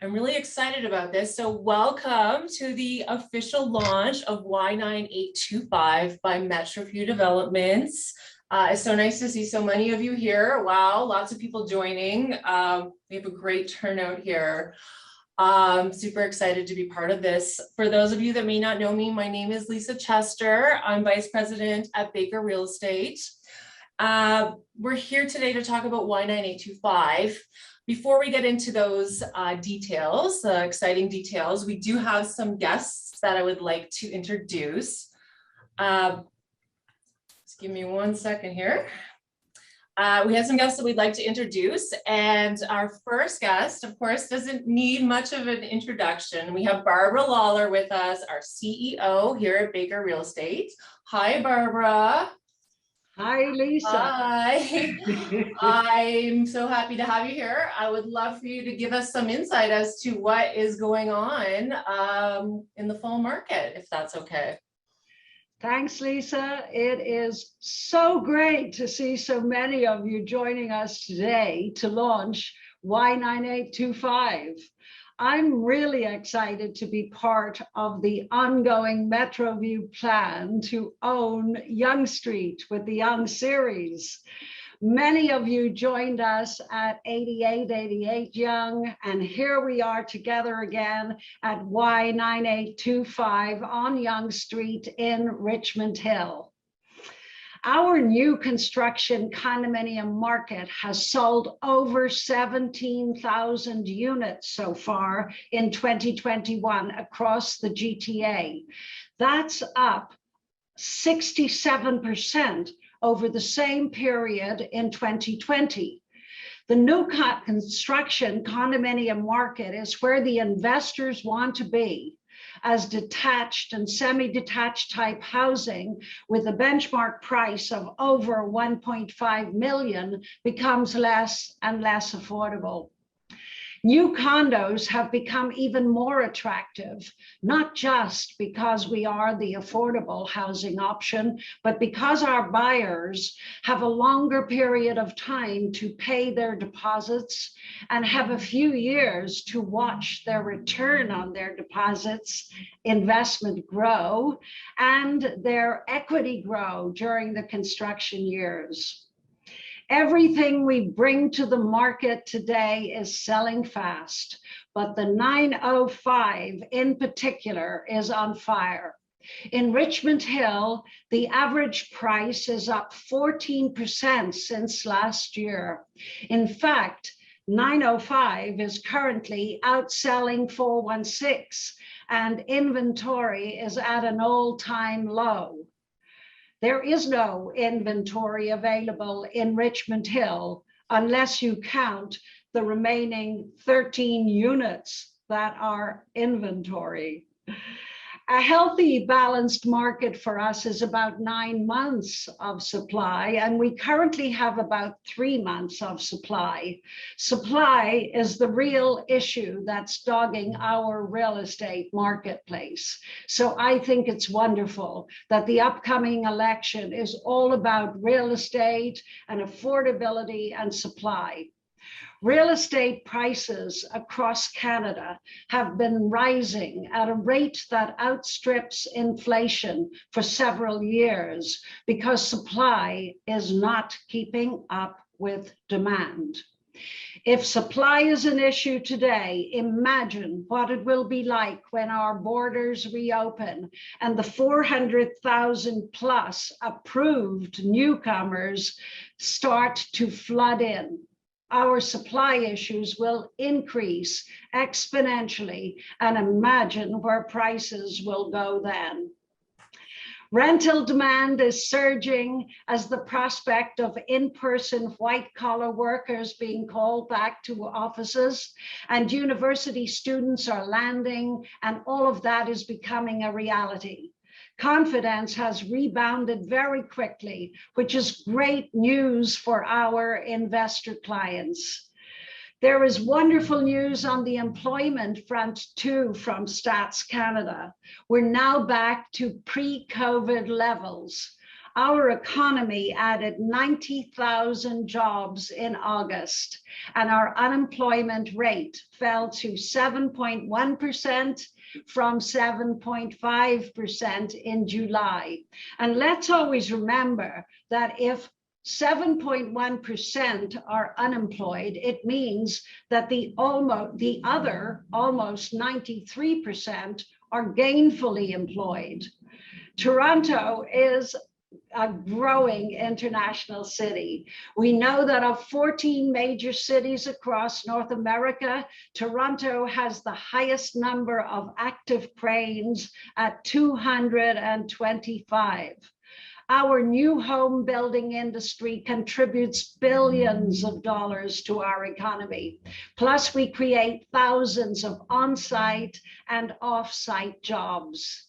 I'm really excited about this. So welcome to the official launch of Y9825 by Metroview Developments. It's so nice to see so many of you here. Wow, lots of people joining. We have a great turnout here. Super excited to be part of this. For those of you that may not know me, my name is Lisa Chester. I'm Vice President at Baker Real Estate. We're here today to talk about Y9825. Before we get into those details, exciting details, we do have some guests that I would like to introduce. Just give me 1 second here. We have some guests that we'd like to introduce, and our first guest, of course, doesn't need much of an introduction. We have Barbara Lawler with us, our CEO here at Baker Real Estate. Hi, Barbara. Hi, Lisa. Hi. I'm so happy to have you here. I would love for you to give us some insight as to what is going on in the fall market, if that's okay. Thanks, Lisa. It is so great to see so many of you joining us today to launch Y9825. I'm really excited to be part of the ongoing Metroview plan to own Yonge Street with the Yonge series. Many of you joined us at 8888 Yonge, and here we are together again at Y9825 on Yonge Street in Richmond Hill. Our new construction condominium market has sold over 17,000 units so far in 2021 across the GTA. That's up 67% over the same period in 2020. The new construction condominium market is where the investors want to be, as detached and semi-detached type housing with a benchmark price of over 1.5 million becomes less and less affordable. New condos have become even more attractive, not just because we are the affordable housing option, but because our buyers have a longer period of time to pay their deposits and have a few years to watch their return on their deposits, investment grow, and their equity grow during the construction years. Everything we bring to the market today is selling fast, but the 905 in particular is on fire. In Richmond Hill, the average price is up 14% since last year. In fact, 905 is currently outselling 416, and inventory is at an all-time low. There is no inventory available in Richmond Hill unless you count the remaining 13 units that are inventory. A healthy, balanced market for us is about 9 months of supply, and we currently have about 3 months of supply. Supply is the real issue that's dogging our real estate marketplace. So I think it's wonderful that the upcoming election is all about real estate and affordability and supply. Real estate prices across Canada have been rising at a rate that outstrips inflation for several years because supply is not keeping up with demand. If supply is an issue today, imagine what it will be like when our borders reopen and the 400,000 plus approved newcomers start to flood in. Our supply issues will increase exponentially, and imagine where prices will go then. Rental demand is surging as the prospect of in-person white-collar workers being called back to offices, and university students are landing, and all of that is becoming a reality. Confidence has rebounded very quickly, which is great news for our investor clients. There is wonderful news on the employment front too from Stats Canada. We're now back to pre-COVID levels. Our economy added 90,000 jobs in August, and our unemployment rate fell to 7.1% from 7.5% in July. And let's always remember that if 7.1% are unemployed, it means that the other almost 93% are gainfully employed. Toronto is a growing international city. We know that of 14 major cities across North America, Toronto has the highest number of active cranes at 225. Our new home building industry contributes billions of dollars to our economy. Plus, we create thousands of on-site and off-site jobs.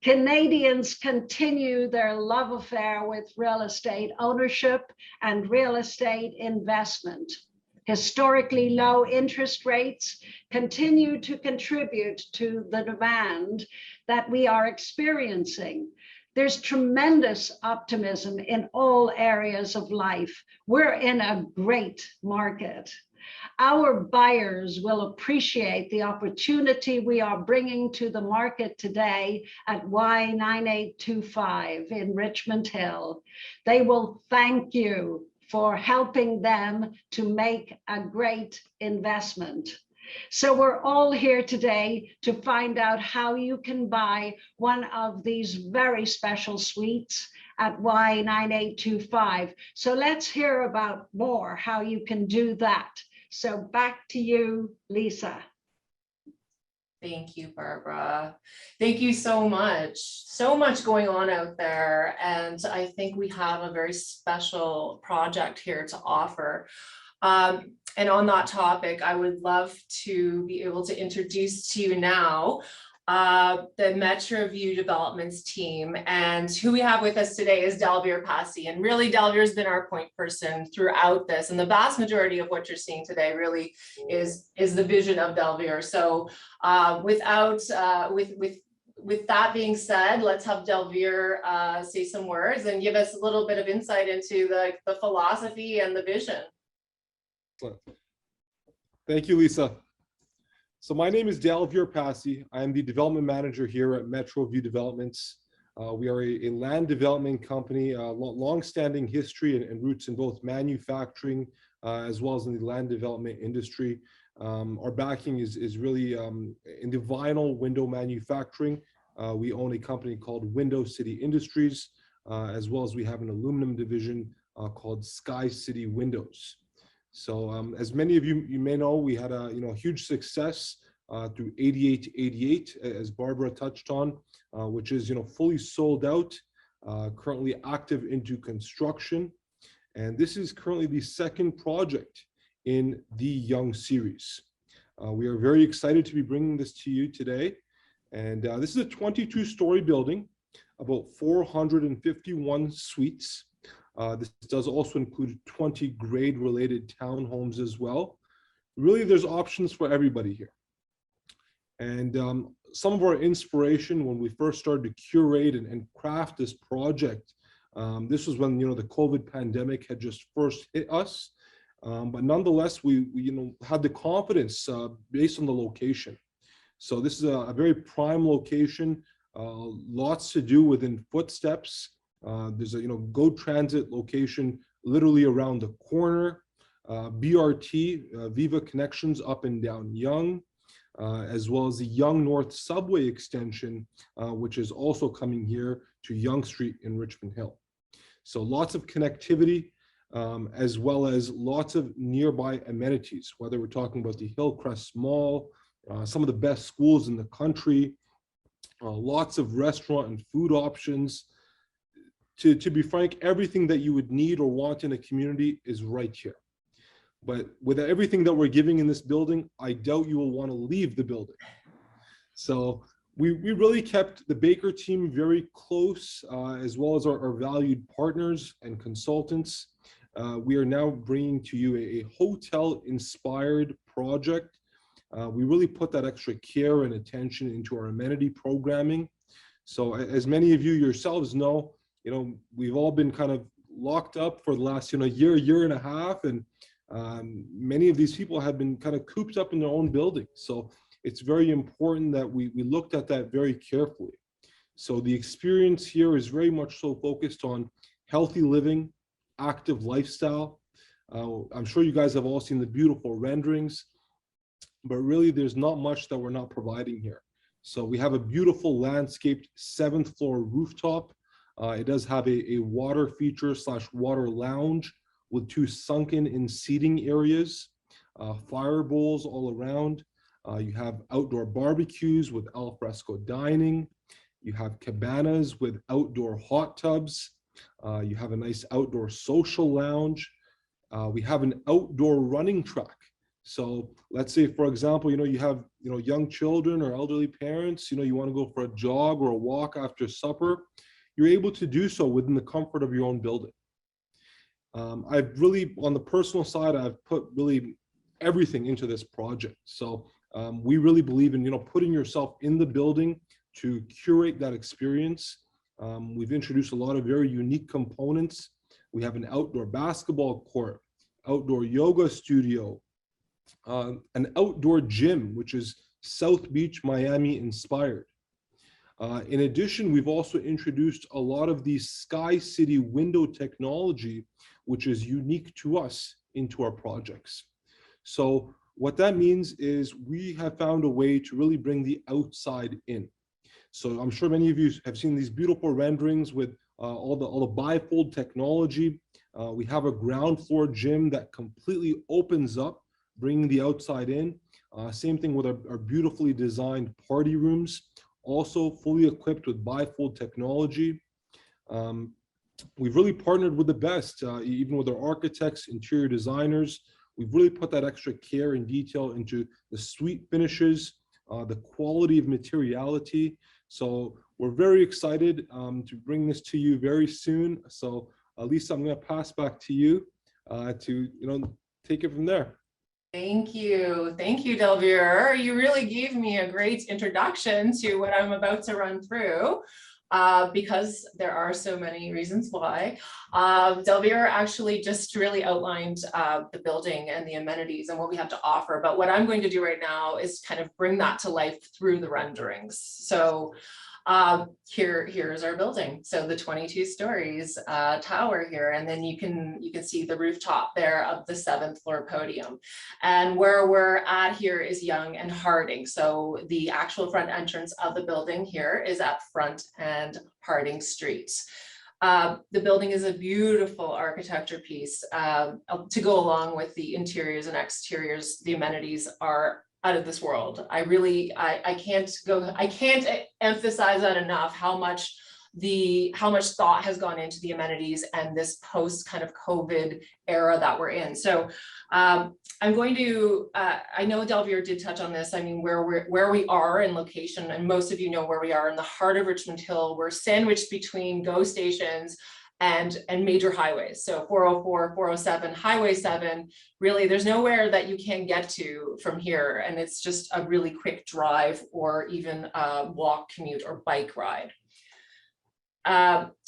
Canadians continue their love affair with real estate ownership and real estate investment. Historically low interest rates continue to contribute to the demand that we are experiencing. There's tremendous optimism in all areas of life. We're in a great market. Our buyers will appreciate the opportunity we are bringing to the market today at Y9825 in Richmond Hill. They will thank you for helping them to make a great investment. So we're all here today to find out how you can buy one of these very special suites at Y9825. So let's hear about more how you can do that. So back to you, Lisa. Thank you, Barbara. Thank you so much. So much going on out there. And I think we have a very special project here to offer. And on that topic, I would love to be able to introduce to you now the Metroview Developments team. And who we have with us today is Delvire Passy. And really, Delvire has been our point person throughout this. And the vast majority of what you're seeing today really is the vision of Delvire. So with that being said, let's have Delvire say some words and give us a little bit of insight into the philosophy and the vision. Thank you, Lisa. So my name is Delvire Passy. I am the development manager here at Metroview Developments. We are a land development company, long-standing history and roots in both manufacturing as well as in the land development industry. Our backing is really in the vinyl window manufacturing. We own a company called Window City Industries, as well as we have an aluminum division called Sky City Windows. So as many of you may know, we had a huge success through 8888, as Barbara touched on, which is fully sold out, currently active into construction, and this is currently the second project in the Yonge series. We are very excited to be bringing this to you today, and this is a 22-story building, about 451 suites. This does also include 20 grade-related townhomes as well. Really, there's options for everybody here. And some of our inspiration when we first started to curate and craft this project, this was when the COVID pandemic had just first hit us. But nonetheless, we had the confidence based on the location. So this is a very prime location, lots to do within footsteps. There's a GO Transit location literally around the corner, BRT, Viva connections up and down Yonge, as well as the Yonge North subway extension, which is also coming here to Yonge Street in Richmond Hill. So lots of connectivity, as well as lots of nearby amenities, whether we're talking about the Hillcrest Mall, some of the best schools in the country, lots of restaurant and food options. To be frank, everything that you would need or want in a community is right here. But with everything that we're giving in this building, I doubt you will want to leave the building. So we really kept the Baker team very close, as well as our valued partners and consultants. We are now bringing to you a hotel-inspired project. We really put that extra care and attention into our amenity programming. So as many of you yourselves know, we've all been kind of locked up for the last, year and a half. And many of these people have been kind of cooped up in their own buildings. So it's very important that we looked at that very carefully. So the experience here is very much so focused on healthy living, active lifestyle. I'm sure you guys have all seen the beautiful renderings, but really there's not much that we're not providing here. So we have a beautiful landscaped 7th floor rooftop. It does have a water feature / water lounge with 2 sunken-in seating areas, fire bowls all around. You have outdoor barbecues with al fresco dining. You have cabanas with outdoor hot tubs. You have a nice outdoor social lounge. We have an outdoor running track. So let's say, for example, you have, young children or elderly parents, you want to go for a jog or a walk after supper, you're able to do so within the comfort of your own building. I've really, on the personal side, I've put really everything into this project. So we really believe in, putting yourself in the building to curate that experience. We've introduced a lot of very unique components. We have an outdoor basketball court, outdoor yoga studio, an outdoor gym, which is South Beach, Miami inspired. In addition, we've also introduced a lot of the Sky City window technology, which is unique to us, into our projects. So what that means is we have found a way to really bring the outside in. So I'm sure many of you have seen these beautiful renderings with all the bifold technology. We have a ground floor gym that completely opens up, bringing the outside in. Same thing with our beautifully designed party rooms, also fully equipped with bifold technology. We've really partnered with the best, even with our architects, interior designers. We've really put that extra care and detail into the suite finishes, the quality of materiality. So we're very excited to bring this to you very soon. So Lisa, I'm going to pass back to you to take it from there. Thank you, Delvier. You really gave me a great introduction to what I'm about to run through. Because there are so many reasons why. Delvier actually just really outlined the building and the amenities and what we have to offer. But what I'm going to do right now is kind of bring that to life through the renderings. So here's our building. So the 22 stories tower here, and then you can see the rooftop there of the 7th floor podium. And where we're at here is Yonge and Harding. So the actual front entrance of the building here is at Front and Harding Streets. The building is a beautiful architecture piece to go along with the interiors and exteriors. The amenities are out of this world. I can't emphasize that enough, how much thought has gone into the amenities and this post kind of COVID era that we're in. So I'm going to, I know Delvier did touch on this. I mean, where we are in location, and most of you know where we are in the heart of Richmond Hill. We're sandwiched between GO stations and major highways. So 404, 407, Highway 7, really there's nowhere that you can get to from here. And it's just a really quick drive or even a walk, commute, or bike ride.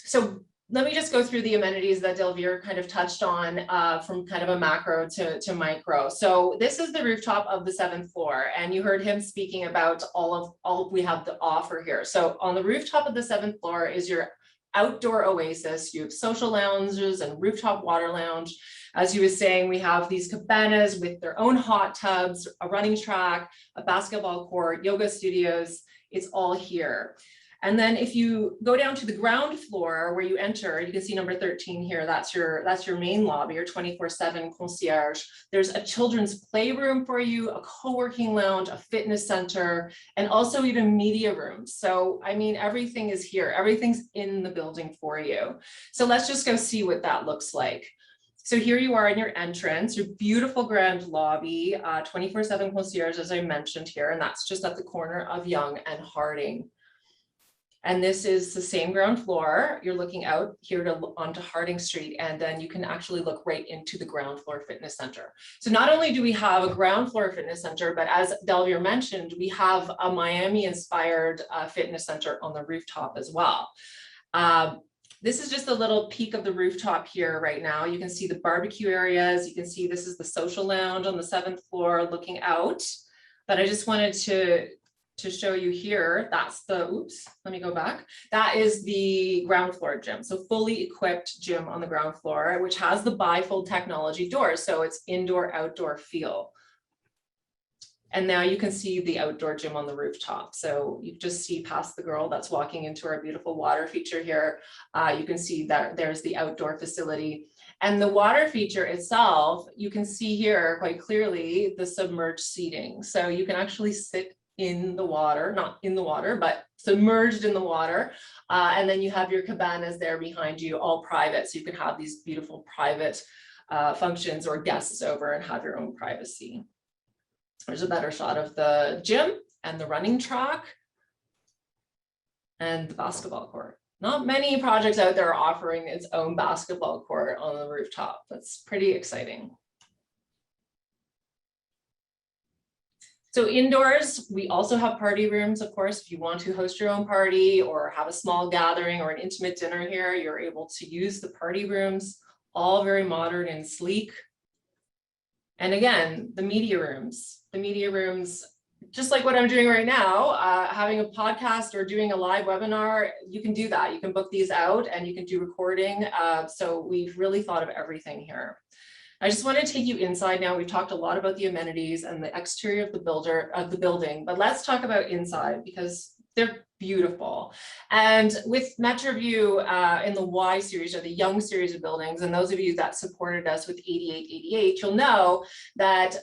So let me just go through the amenities that Delvier kind of touched on from kind of a macro to micro. So this is the rooftop of the 7th floor, and you heard him speaking about all we have to offer here. So on the rooftop of the 7th floor is your outdoor oasis. You have social lounges and rooftop water lounge. As he was saying, we have these cabanas with their own hot tubs, a running track, a basketball court, yoga studios. It's all here. And then if you go down to the ground floor where you enter, you can see number 13 here. That's your main lobby, your 24/7 concierge. There's a children's playroom for you, a co-working lounge, a fitness center, and also even media rooms. So, I mean, everything is here. Everything's in the building for you. So let's just go see what that looks like. So here you are in your entrance, your beautiful grand lobby, 24/7 concierge, as I mentioned here, and that's just at the corner of Yonge and Harding. And this is the same ground floor. You're looking out here onto Harding Street, and then you can actually look right into the ground floor fitness center. So not only do we have a ground floor fitness center, but as Delvier mentioned, we have a Miami inspired fitness center on the rooftop as well. This is just a little peek of the rooftop here right now. You can see the barbecue areas. You can see this is the social lounge on the 7th floor looking out. But I just wanted to show you here, that's the, oops, let me go back. That is the ground floor gym. So fully equipped gym on the ground floor, which has the bifold technology doors. So it's indoor, outdoor feel. And now you can see the outdoor gym on the rooftop. So you just see past the girl that's walking into our beautiful water feature here. You can see that there's the outdoor facility. And the water feature itself, you can see here quite clearly the submerged seating. So you can actually sit in the water, not in the water, but submerged in the water. And then you have your cabanas there behind you, all private. So you can have these beautiful private functions or guests over and have your own privacy. There's a better shot of the gym and the running track and the basketball court. Not many projects out there are offering its own basketball court on the rooftop. That's pretty exciting. So indoors, we also have party rooms, of course. If you want to host your own party or have a small gathering or an intimate dinner here, you're able to use the party rooms, all very modern and sleek. And again, the media rooms, just like what I'm doing right now, having a podcast or doing a live webinar, you can do that. You can book these out and you can do recording. So we've really thought of everything here. I just want to take you inside now. We've talked a lot about the amenities and the exterior of the building, but let's talk about inside because they're beautiful. And with Metroview in the Y series or the Yonge series of buildings, and those of you that supported us with 8888, you'll know that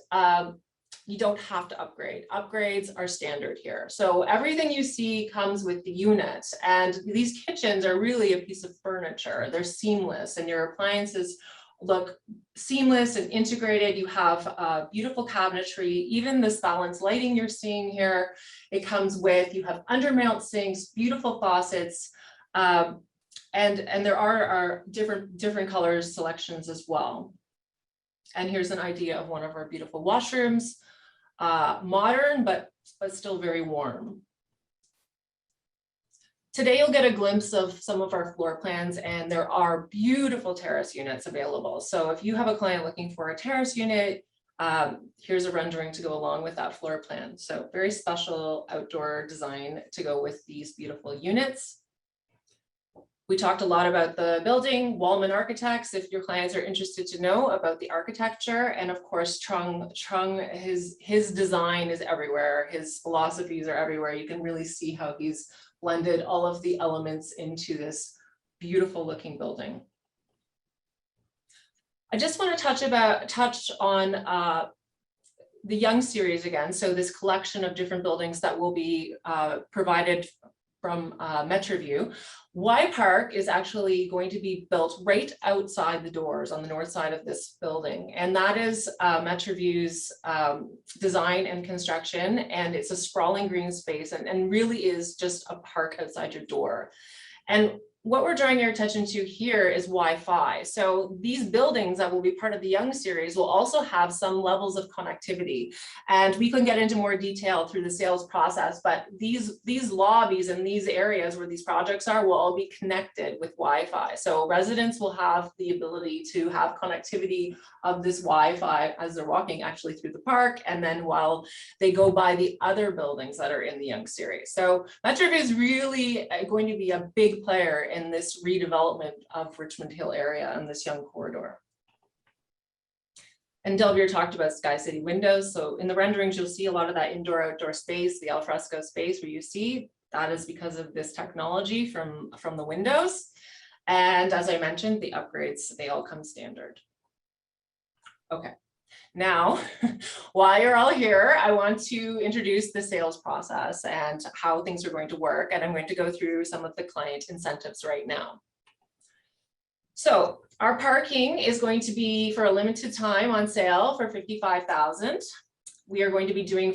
you don't have to upgrade. Upgrades are standard here. So everything you see comes with the unit, and these kitchens are really a piece of furniture. They're seamless and your appliances look seamless and integrated. You have beautiful cabinetry, even this balanced lighting you're seeing here, it comes with, you have undermount sinks, beautiful faucets, and there are different colors selections as well. And here's an idea of one of our beautiful washrooms, modern, but still very warm. Today, you'll get a glimpse of some of our floor plans, and there are beautiful terrace units available. So if you have a client looking for a terrace unit, here's a rendering to go along with that floor plan. So very special outdoor design to go with these beautiful units. We talked a lot about the building, Wallman Architects, if your clients are interested to know about the architecture. And of course, Trung, his design is everywhere. His philosophies are everywhere. You can really see how he's blended all of the elements into this beautiful looking building. I just want to touch on the Yonge series again. So this collection of different buildings that will be provided from Metroview. Y Park is actually going to be built right outside the doors on the north side of this building. And that is Metroview's design and construction. And it's a sprawling green space and really is just a park outside your door. And what we're drawing your attention to here is Wi-Fi. So these buildings that will be part of the Yonge series will also have some levels of connectivity. And we can get into more detail through the sales process, but these lobbies and these areas where these projects are will all be connected with Wi-Fi. So residents will have the ability to have connectivity of this Wi-Fi as they're walking actually through the park, and then while they go by the other buildings that are in the Yonge series. So Metroview is really going to be a big player in this redevelopment of Richmond Hill area and this Yonge corridor. And Delvier talked about Sky City windows. So in the renderings, you'll see a lot of that indoor-outdoor space, the alfresco space where you see that is because of this technology from the windows. And as I mentioned, the upgrades, they all come standard. Okay. Now, while you're all here, I want to introduce the sales process and how things are going to work. And I'm going to go through some of the client incentives right now. So our parking is going to be for a limited time on sale for $55,000. We are going to be doing